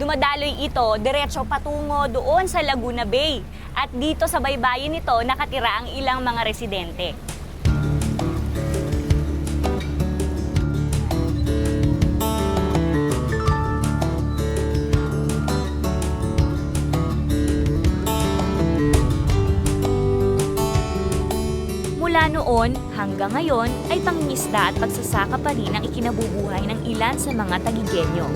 Dumadaloy ito diretso patungo doon sa Laguna Bay. At dito sa baybayin nito nakatira ang ilang mga residente. Mula noon hanggang ngayon ay pangingisda at pagsasaka pa rin ang ikinabubuhay ng ilan sa mga Taguigueño.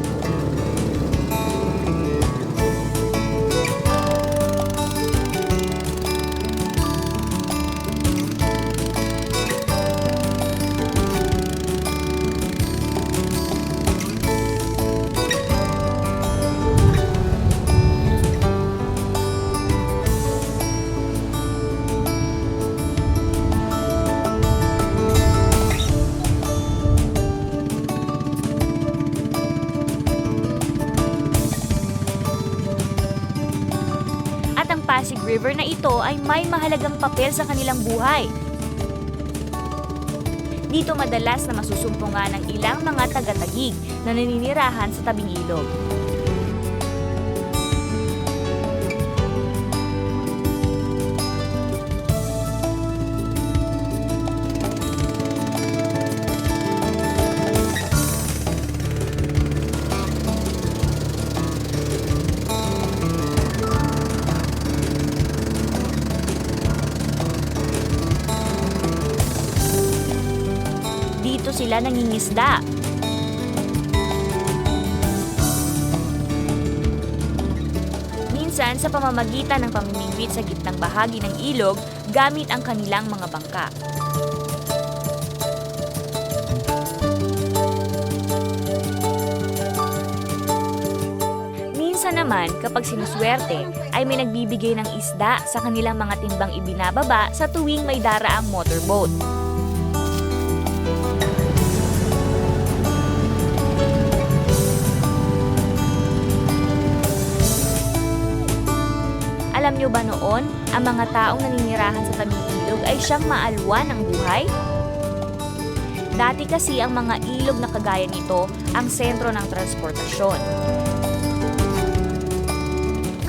Pasig River na ito ay may mahalagang papel sa kanilang buhay. Dito madalas na masusumpungan ng ilang mga taga-Taguig na naninirahan sa tabing ilog. Dito sila nangingisda. Minsan sa pamamagitan ng pamimingwit sa gitnang bahagi ng ilog gamit ang kanilang mga bangka. Minsan naman kapag sinuswerte ay may nagbibigay ng isda sa kanilang mga timbang ibinababa sa tuwing may daraang motorboat. Alam niyo ba noon, ang mga taong naninirahan sa tabing ilog ay siyang maalwan ng buhay? Dati kasi ang mga ilog na kagaya nito ang sentro ng transportasyon.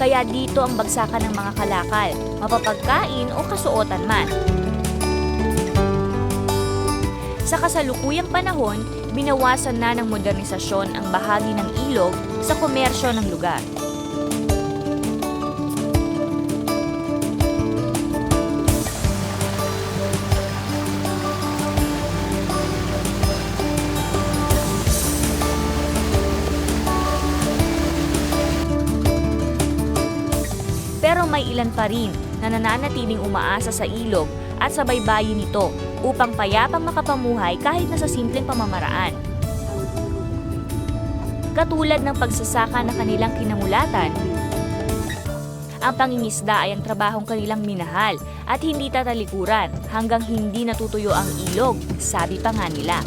Kaya dito ang bagsakan ng mga kalakal, mapapagkain o kasuotan man. Sa kasalukuyang panahon, binawasan na ng modernisasyon ang bahagi ng ilog sa komersyo ng lugar. Pero may ilan pa rin na nananatiling umaasa sa ilog at sa baybayin nito upang payapang makapamuhay kahit na sa simpleng pamamaraan. Katulad ng pagsasaka na kanilang kinamulatan, ang pangingisda ay ang trabahong kanilang minahal at hindi tatalikuran hanggang hindi natutuyo ang ilog, sabi pa nga nila.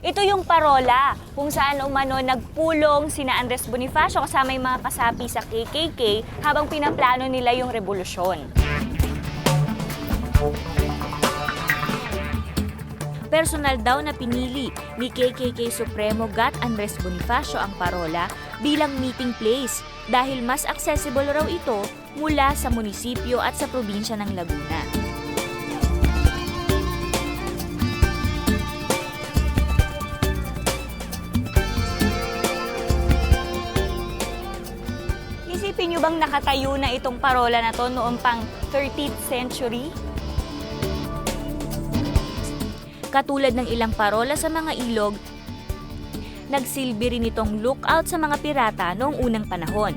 Ito yung parola kung saan umano nagpulong sina Andres Bonifacio kasama yung mga kasapi sa KKK habang pinaplano nila yung revolusyon. Personal daw na pinili ni KKK Supremo Gat Andres Bonifacio ang parola bilang meeting place dahil mas accessible raw ito mula sa munisipyo at sa probinsya ng Laguna. Isipin nyo bang nakatayo na itong parola na to noong pang 13th century? Katulad ng ilang parola sa mga ilog, nagsilbi rin itong lookout sa mga pirata noong unang panahon.